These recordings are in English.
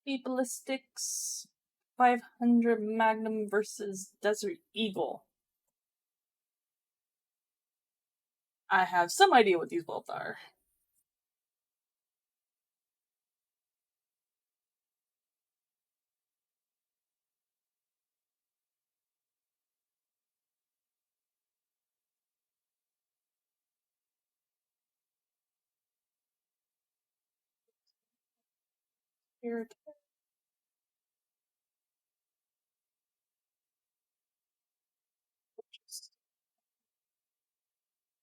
The Ballistics 500 Magnum versus Desert Eagle. I have some idea what these both are. Here.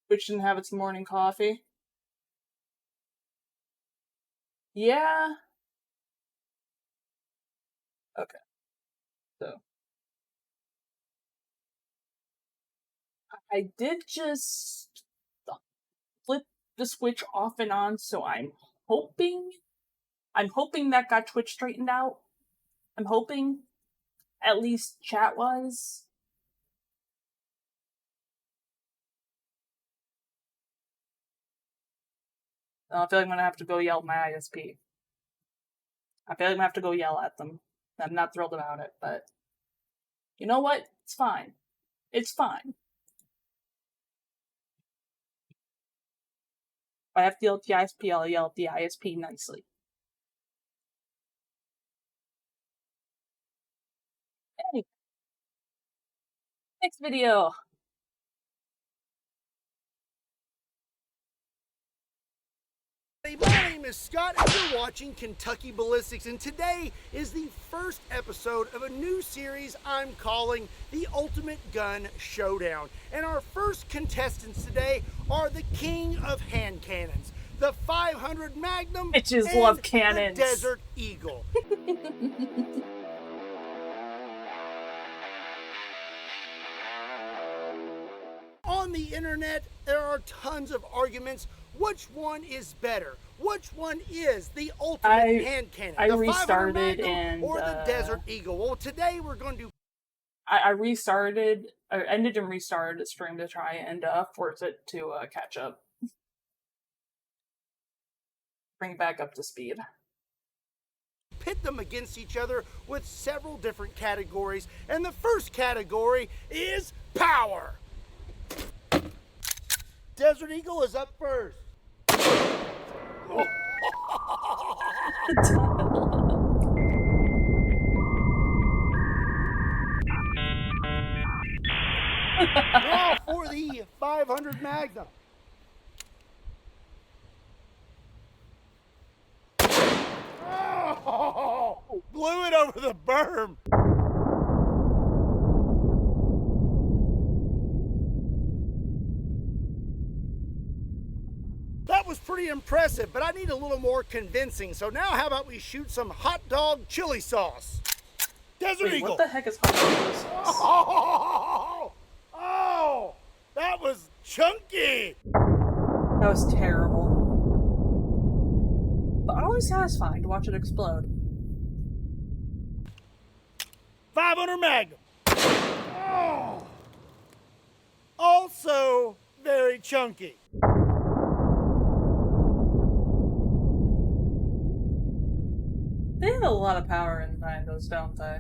Which didn't have its morning coffee. Yeah. Okay. So I did just flip the switch off and on, so I'm hoping that got Twitch straightened out. I'm hoping, at least chat-wise. I feel like I'm gonna have to go yell at my ISP. I feel like I'm gonna have to go yell at them. I'm not thrilled about it, but you know what? It's fine. It's fine. If I have to yell at the ISP, I'll yell at the ISP nicely. Anyway, next video. My name is Scott and you're watching Kentucky Ballistics, and today is the first episode of a new series I'm calling the Ultimate Gun Showdown. And our first contestants today are the king of hand cannons, the 500 Magnum Bitches and love cannons. the Desert Eagle. On the internet, there are tons of arguments. Which one is better? Which one is the ultimate hand cannon? I the restarted 500 Magnum and or the Desert Eagle? Well, today we're going to do. I restarted. I ended and restarted the stream to try and force it to catch up, bring it back up to speed. Pit them against each other with several different categories, and the first category is power. Desert Eagle is up first. Now for the 500 Magnum. Oh, blew it over the berm. That was pretty impressive, but I need a little more convincing. So now how about we shoot some hot dog chili sauce? Desert Eagle. What the heck is hot dog chili sauce? Oh, that was chunky. That was terrible. But always satisfying to watch it explode. 500 Magnum. Oh. Also very chunky. They have a lot of power in those, don't they?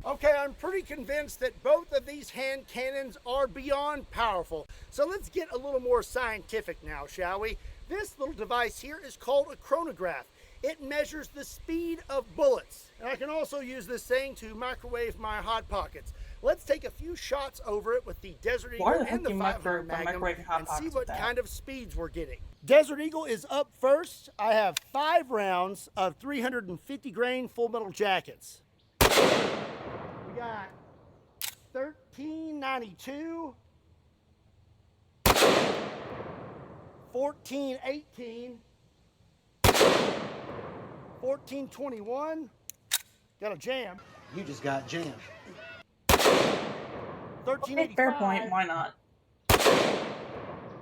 Okay, I'm pretty convinced that both of these hand cannons are beyond powerful. So let's get a little more scientific now, shall we? This little device here is called a chronograph. It measures the speed of bullets. And I can also use this thing to microwave my Hot Pockets. Let's take a few shots over it with the Desert Eagle and the 500 Magnum and see what kind of speeds we're getting. Desert Eagle is up first. I have 5 rounds of 350 grain full metal jackets. We got 1392, 1418, 1421. Got a jam. You just got jammed. 1385. Fair point, why not?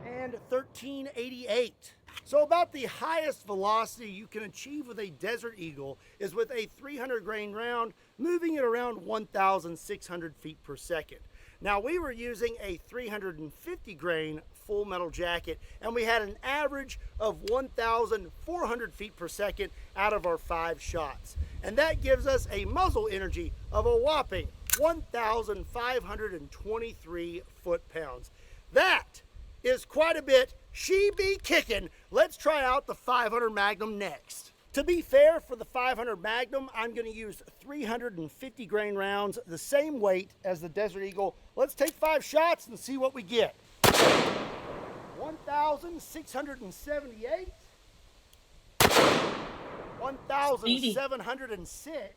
And 1388. So about the highest velocity you can achieve with a Desert Eagle is with a 300 grain round, moving at around 1,600 feet per second. Now, we were using a 350 grain full metal jacket, and we had an average of 1,400 feet per second out of our 5 shots. And that gives us a muzzle energy of a whopping 1,523 foot-pounds. That is quite a bit. She be kicking. Let's try out the 500 Magnum next. To be fair, for the 500 Magnum, I'm going to use 350 grain rounds, the same weight as the Desert Eagle. Let's take 5 shots and see what we get. 1,678. 1,706.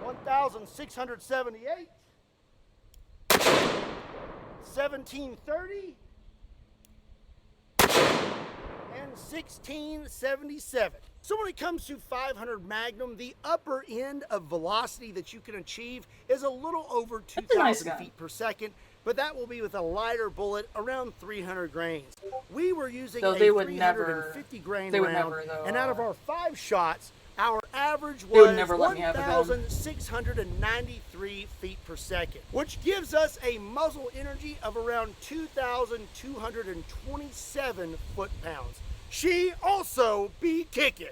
1,678. 1,730. And 1677. So when it comes to 500 Magnum, the upper end of velocity that you can achieve is a little over 2,000 feet per second, but that will be with a lighter bullet around 300 grains. We were using a 350 grain round, and out of our 5 shots, our average was 1,693 feet per second, which gives us a muzzle energy of around 2,227 foot-pounds. She also be kicking.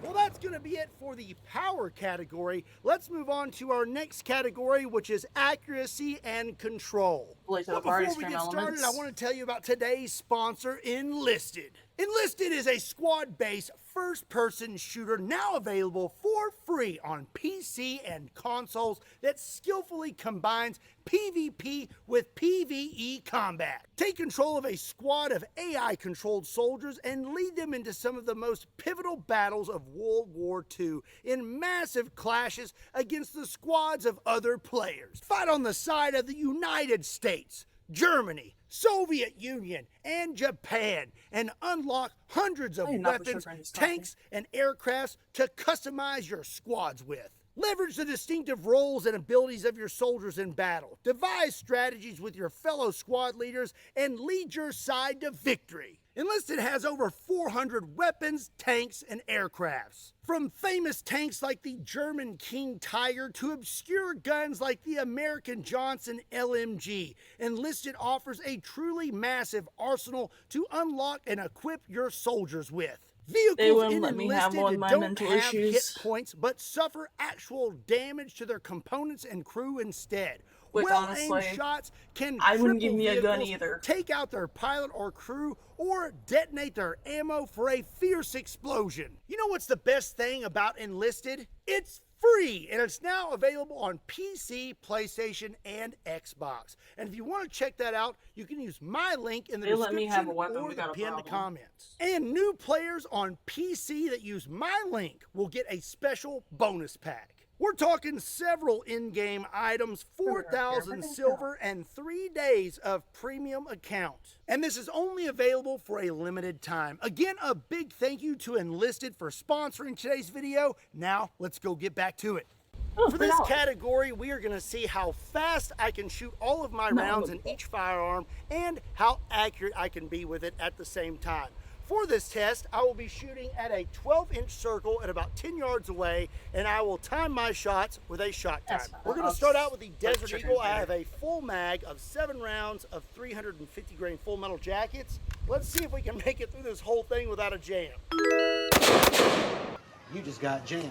Well, that's going to be it for the power category. Let's move on to our next category, which is accuracy and control. But before we get started, I want to tell you about today's sponsor, Enlisted. Enlisted is a squad-based first-person shooter now available for free on PC and consoles that skillfully combines PvP with PvE combat. Take control of a squad of AI-controlled soldiers and lead them into some of the most pivotal battles of World War II in massive clashes against the squads of other players. Fight on the side of the United States, Germany, Soviet Union, and Japan, and unlock hundreds of weapons, tanks, and aircrafts to customize your squads with. Leverage the distinctive roles and abilities of your soldiers in battle. Devise strategies with your fellow squad leaders and lead your side to victory. Enlisted has over 400 weapons, tanks, and aircrafts. From famous tanks like the German King Tiger to obscure guns like the American Johnson LMG, Enlisted offers a truly massive arsenal to unlock and equip your soldiers with. Vehicles in Enlisted don't have hit points, but suffer actual damage to their components and crew instead. Well-aimed shots can cripple vehicles, take out their pilot or crew, or detonate their ammo for a fierce explosion. You know what's the best thing about Enlisted? It's free, and it's now available on PC, PlayStation, and Xbox. And if you want to check that out, you can use my link in the description or the pinned comments. And new players on PC that use my link will get a special bonus pack. We're talking several in-game items, 4,000 silver, and 3 days of premium account. And this is only available for a limited time. Again, a big thank you to Enlisted for sponsoring today's video. Now, let's go get back to it. For this category, we are going to see how fast I can shoot all of my rounds in each firearm and how accurate I can be with it at the same time. For this test, I will be shooting at a 12-inch circle at about 10 yards away, and I will time my shots with a shot timer. We're going to start out with the Desert Eagle. I have a full mag of 7 rounds of 350 grain full metal jackets. Let's see if we can make it through this whole thing without a jam. You just got jammed.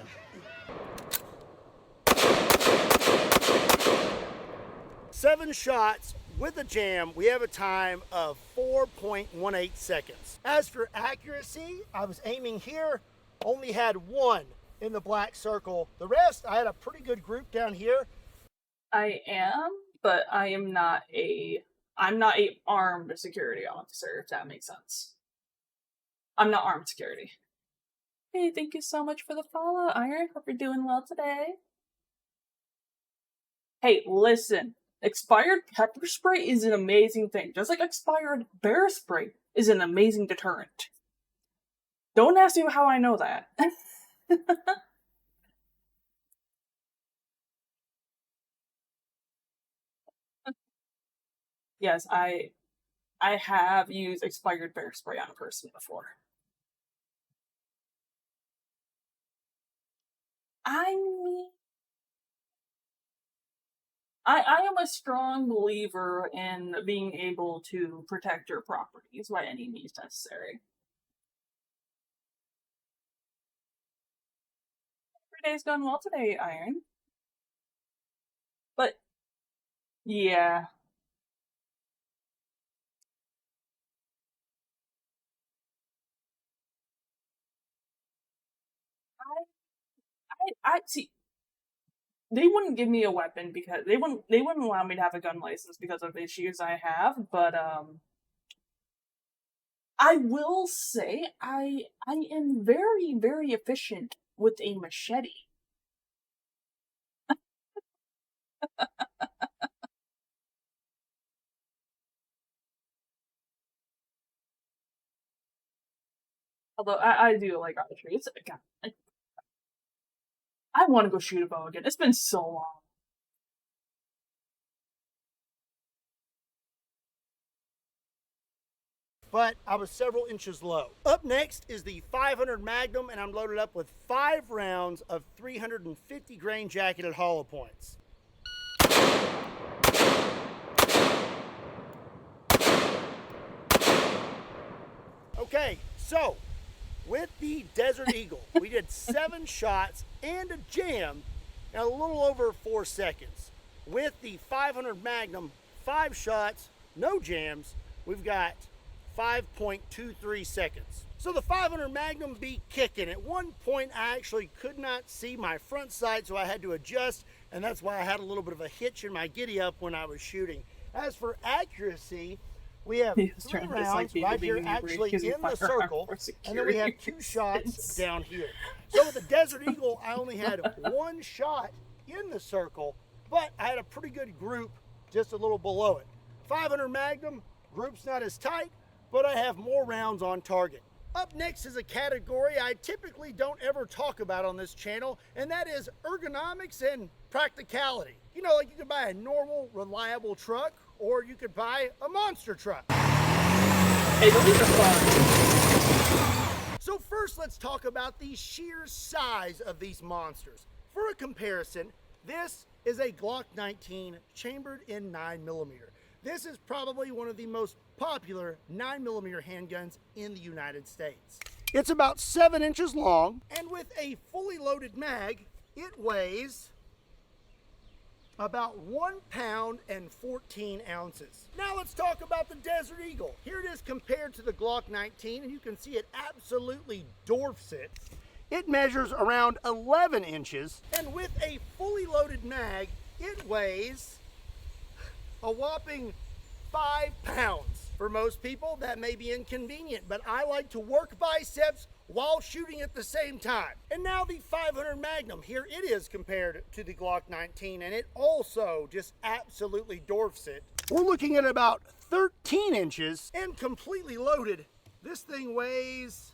7 shots with a jam. We have a time of 4.18 seconds. As for accuracy, I was aiming here, only had 1 in the black circle. The rest, I had a pretty good group down here. I am, but I'm not a armed security officer, if that makes sense. I'm not armed security. Hey, thank you so much for the follow, Iron. Hope you're doing well today. Hey, listen. Expired pepper spray is an amazing thing, just like expired bear spray is an amazing deterrent. Don't ask me how I know that. Yes, I have used expired bear spray on a person before. I mean, I am a strong believer in being able to protect your properties by any means necessary. Every day's gone well today, Iron. But yeah, I see. They wouldn't give me a weapon because they wouldn't allow me to have a gun license because of issues I have. But I will say I am very efficient with a machete. Although I do like archery. It's God, I want to go shoot a bow again. It's been so long. But I was several inches low. Up next is the 500 Magnum, and I'm loaded up with 5 rounds of 350 grain jacketed hollow points. Okay, so with the Desert Eagle, we did 7 shots and a jam in a little over 4 seconds. With the 500 Magnum, 5 shots, no jams, we've got 5.23 seconds. So the 500 Magnum be kicking. At one point, I actually could not see my front sight, so I had to adjust, and that's why I had a little bit of a hitch in my giddy up when I was shooting. As for accuracy, we have 3 rounds right here actually in the circle, and then we have 2 shots down here. So with the Desert Eagle, I only had 1 shot in the circle, but I had a pretty good group just a little below it. 500 Magnum, group's not as tight, but I have more rounds on target. Up next is a category I typically don't ever talk about on this channel, and that is ergonomics and practicality. You know, like you could buy a normal, reliable truck, or you could buy a monster truck. Hey, those are fun. So first, let's talk about the sheer size of these monsters. For a comparison, this is a Glock 19 chambered in 9mm. This is probably one of the most popular 9mm handguns in the United States. It's about 7 inches long, and with a fully loaded mag, it weighs about 1 pound and 14 ounces. Now let's talk about the Desert Eagle. Here it is compared to the Glock 19, and you can see it absolutely dwarfs it. It measures around 11 inches, and with a fully loaded mag, it weighs a whopping 5 pounds. For most people, that may be inconvenient, but I like to work biceps while shooting at the same time. And now the 500 Magnum, here it is compared to the Glock 19, and it also just absolutely dwarfs it. We're looking at about 13 inches and completely loaded. This thing weighs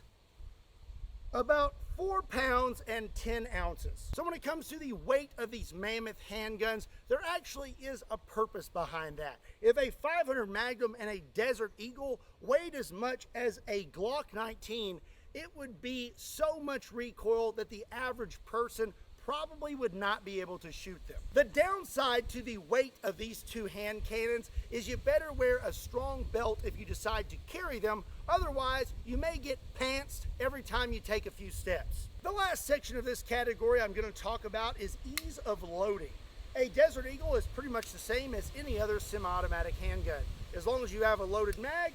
about 4 pounds and 10 ounces. So when it comes to the weight of these mammoth handguns, there actually is a purpose behind that. If a 500 Magnum and a Desert Eagle weighed as much as a Glock 19, it would be so much recoil that the average person probably would not be able to shoot them. The downside to the weight of these 2 hand cannons is you better wear a strong belt if you decide to carry them. Otherwise, you may get pantsed every time you take a few steps. The last section of this category I'm going to talk about is ease of loading. A Desert Eagle is pretty much the same as any other semi-automatic handgun. As long as you have a loaded mag,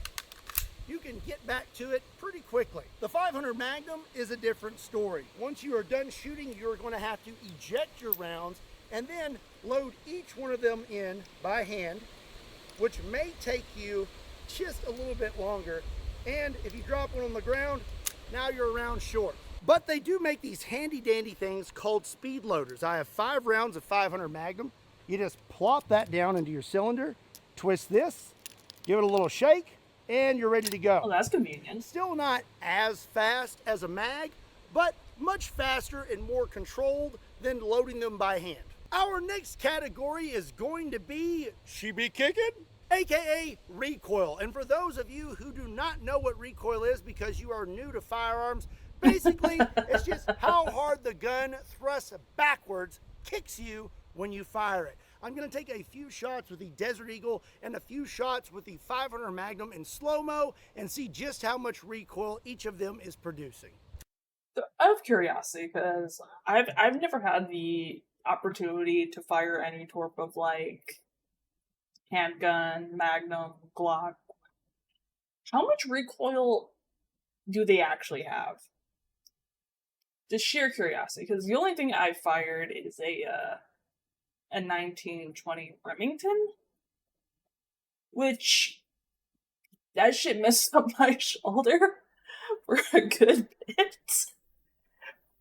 you can get back to it pretty quickly. The 500 Magnum is a different story. Once you are done shooting, you're going to have to eject your rounds and then load each one of them in by hand, which may take you just a little bit longer. And if you drop one on the ground, now you're a round short. But they do make these handy dandy things called speed loaders. I have 5 rounds of 500 Magnum. You just plop that down into your cylinder, twist this, give it a little shake, and you're ready to go. Oh, that's convenient. Still not as fast as a mag, but much faster and more controlled than loading them by hand. Our next category is going to be She Be Kickin', aka recoil. And for those of you who do not know what recoil is because you are new to firearms, basically it's just how hard the gun thrusts backwards kicks you when you fire it. I'm going to take a few shots with the Desert Eagle and a few shots with the 500 Magnum in slow-mo and see just how much recoil each of them is producing. Out of curiosity, because I've never had the opportunity to fire any type of like handgun, Magnum, Glock. How much recoil do they actually have? Just sheer curiosity, because the only thing I've fired is a 1920 Remington, which that shit messed up my shoulder for a good bit.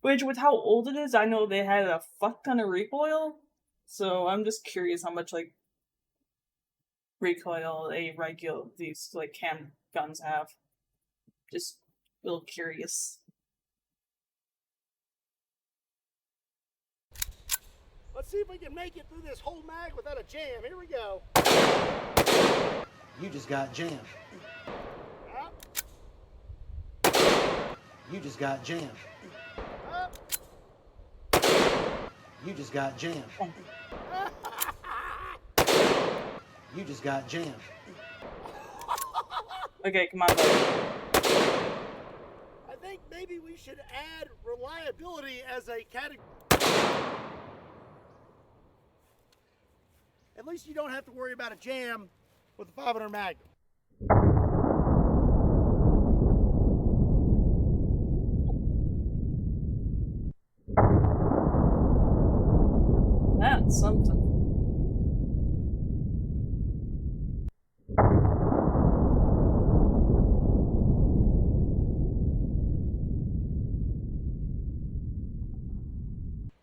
Which, with how old it is, I know they had a fuck ton of recoil. So I'm just curious how much like recoil these like cam guns have. Just a little curious. Let's see if we can make it through this whole mag without a jam. Here we go. You just got jammed. Up, You just got jammed. up. You just got jammed. You just got jammed. Okay, come on, buddy. I think maybe we should add reliability as a category. At least you don't have to worry about a jam with the 500 Magnum. That's something.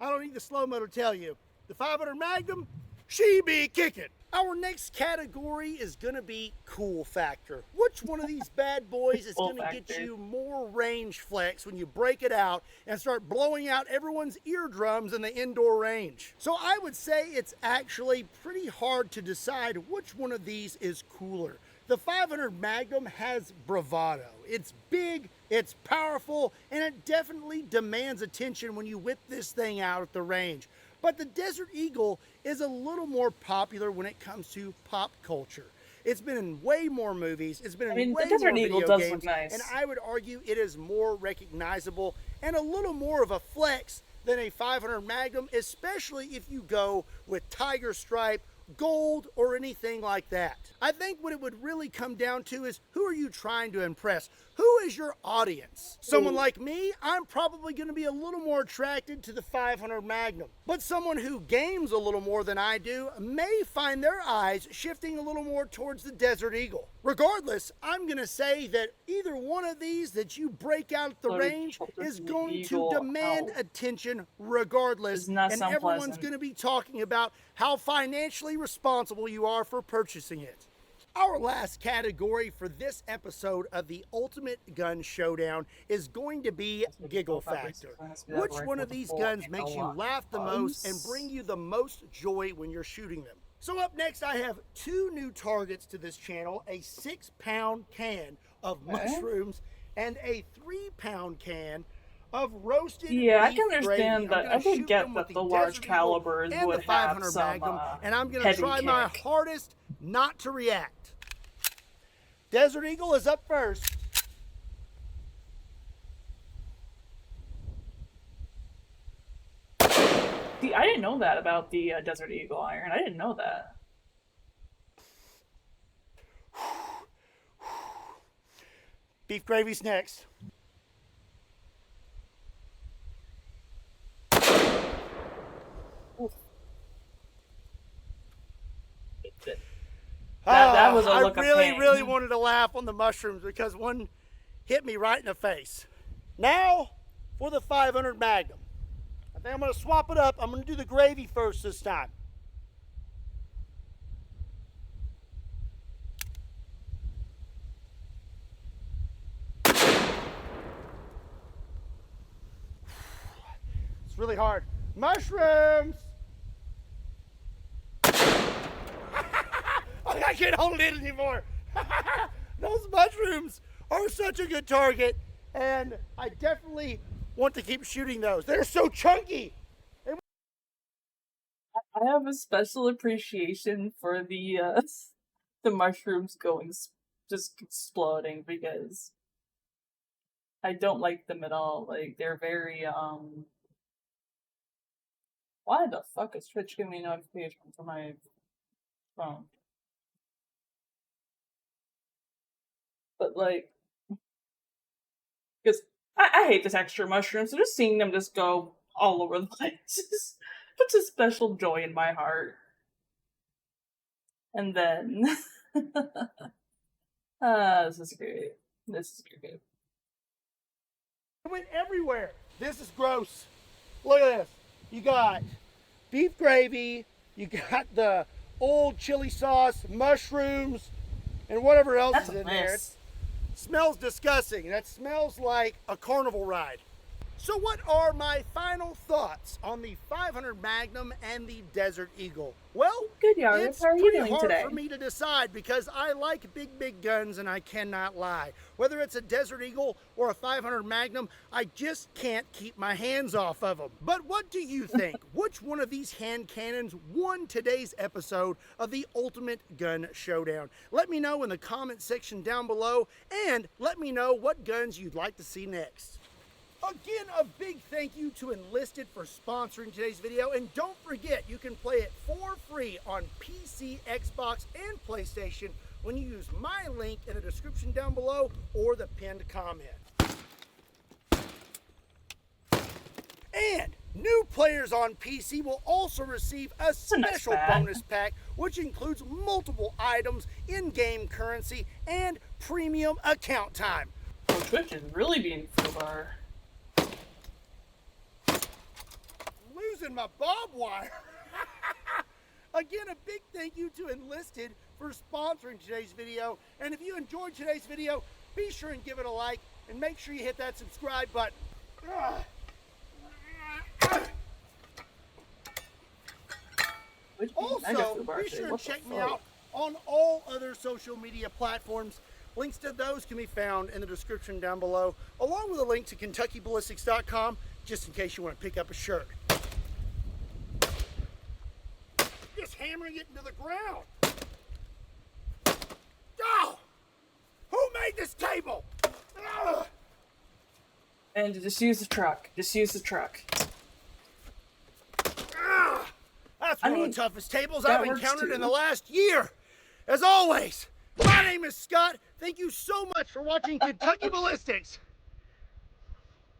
I don't need the slow-mo to tell you. The 500 Magnum, she be kicking. Our next category is gonna be cool factor. Which one of these bad boys is Cool gonna get factor. you more range flex when you break it out and start blowing out everyone's eardrums in the indoor range? So I would say it's actually pretty hard to decide which one of these is cooler. The 500 Magnum has bravado. It's big, it's powerful, and it definitely demands attention when you whip this thing out at the range. But the Desert Eagle is a little more popular when it comes to pop culture. It's been in way more movies. It's been in way the Desert more Eagle video does games, look nice. and I would argue it is more recognizable and a little more of a flex than a 500 Magnum, especially if you go with tiger stripe, gold, or anything like that. I think what it would really come down to is who are you trying to impress? Who is your audience? Someone like me, I'm probably going to be a little more attracted to the 500 Magnum. But someone who games a little more than I do may find their eyes shifting a little more towards the Desert Eagle. Regardless, I'm going to say that either one of these that you break out at the range is going to demand attention regardless. Does not And sound everyone's pleasant. going to be talking about how financially responsible you are for purchasing it. Our last category for this episode of the Ultimate Gun Showdown is going to be giggle factor. Which one of these guns makes you laugh the most and bring you the most joy when you're shooting them? So up next, I have two new targets to this channel, a 6-pound can of mushrooms and a 3-pound can of roasted Yeah, I beef can understand gravy. that. I'm I gonna can shoot get them with that the Desert large Eagle calibers and would the 500 have some Magnum, and I'm going to heavy try my kick. hardest not to react. Desert Eagle is up first. See, I didn't know that about the Desert Eagle iron. I didn't know that. Beef gravy's next. That was a I look of really, pain. really wanted to laugh on the mushrooms because one hit me right in the face. Now for the 500 Magnum. I think I'm going to swap it up. I'm going to do the gravy first this time. It's really hard. Mushrooms! I can't hold it anymore. Those mushrooms are such a good target, and I definitely want to keep shooting those. They're so chunky. I have a special appreciation for the mushrooms just exploding because I don't like them at all. Like they're very why the fuck is Twitch giving me a notification for my phone? But like, because I hate the texture of mushrooms, so just seeing them just go all over the place puts a special joy in my heart. And then, this is great. This is great. It went everywhere. This is gross. Look at this. You got beef gravy, you got the old chili sauce, mushrooms, and whatever else That's is a in there. mess. Smells disgusting. That smells like a carnival ride. So what are my final thoughts on the 500 Magnum and the Desert Eagle? Well, Good, Yargis. it's How are you pretty doing hard today? for me to decide because I like big guns and I cannot lie. Whether it's a Desert Eagle or a 500 Magnum, I just can't keep my hands off of them. But what do you think? Which one of these hand cannons won today's episode of the Ultimate Gun Showdown? Let me know in the comment section down below, and let me know what guns you'd like to see next. Again, a big thank you to Enlisted for sponsoring today's video, and don't forget you can play it for free on PC, Xbox, and PlayStation when you use my link in the description down below or the pinned comment. And new players on PC will also receive a special bonus pack, which includes multiple items, in-game currency, and premium account time. Oh, Twitch is really being foobar. Losing my barbed wire. Again, a big thank you to Enlisted for sponsoring today's video. And if you enjoyed today's video, be sure and give it a like and make sure you hit that subscribe button. Also, be sure and check me out on all other social media platforms. Links to those can be found in the description down below, along with a link to KentuckyBallistics.com, just in case you want to pick up a shirt. Just hammering it into the ground. Oh! Who made this table? Ugh. And just use the truck. Just use the truck. That's one of the toughest tables I've encountered in the last year. As always, my name is Scott. Thank you so much for watching Kentucky Ballistics.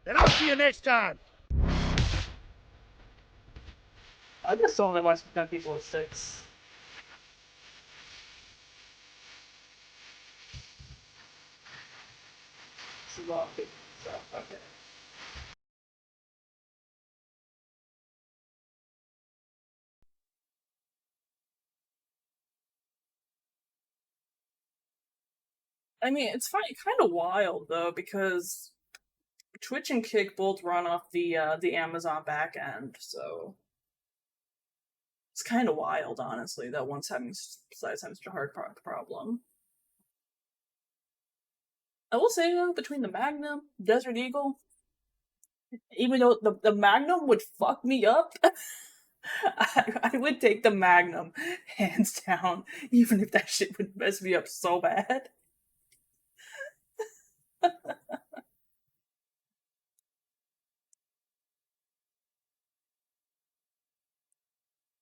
And I'll see you next time. I just only watch Kentucky Ballistics. This is all good stuff. Okay. I mean, it's kind of wild though because Twitch and Kick both run off the Amazon back end, so it's kind of wild, honestly, that one's having such a hard problem. I will say though, between the Magnum, Desert Eagle, even though the Magnum would fuck me up, I would take the Magnum hands down, even if that shit would mess me up so bad.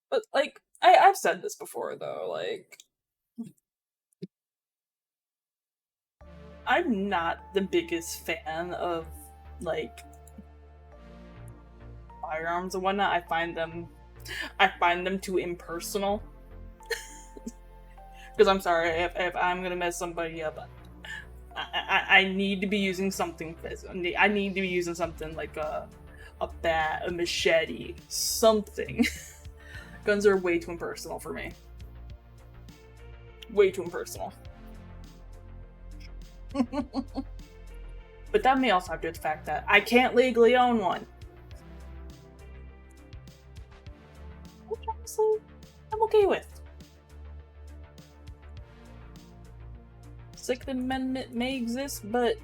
But like, I've said this before though, like, I'm not the biggest fan of like firearms and whatnot. I find them too impersonal. Because I'm sorry, if I'm gonna mess somebody up, I need to be using something physical. I need to be using something like a bat, a machete, something. Guns are way too impersonal for me. Way too impersonal. But that may also have to do with the fact that I can't legally own one. Which honestly, I'm okay with. Sixth Amendment may exist, but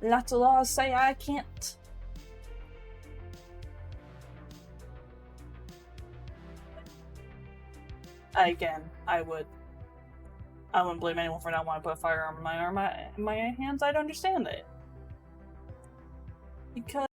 lots of laws say I can't. Again, I wouldn't blame anyone for not wanting to put a firearm in my hands. I'd understand it. Because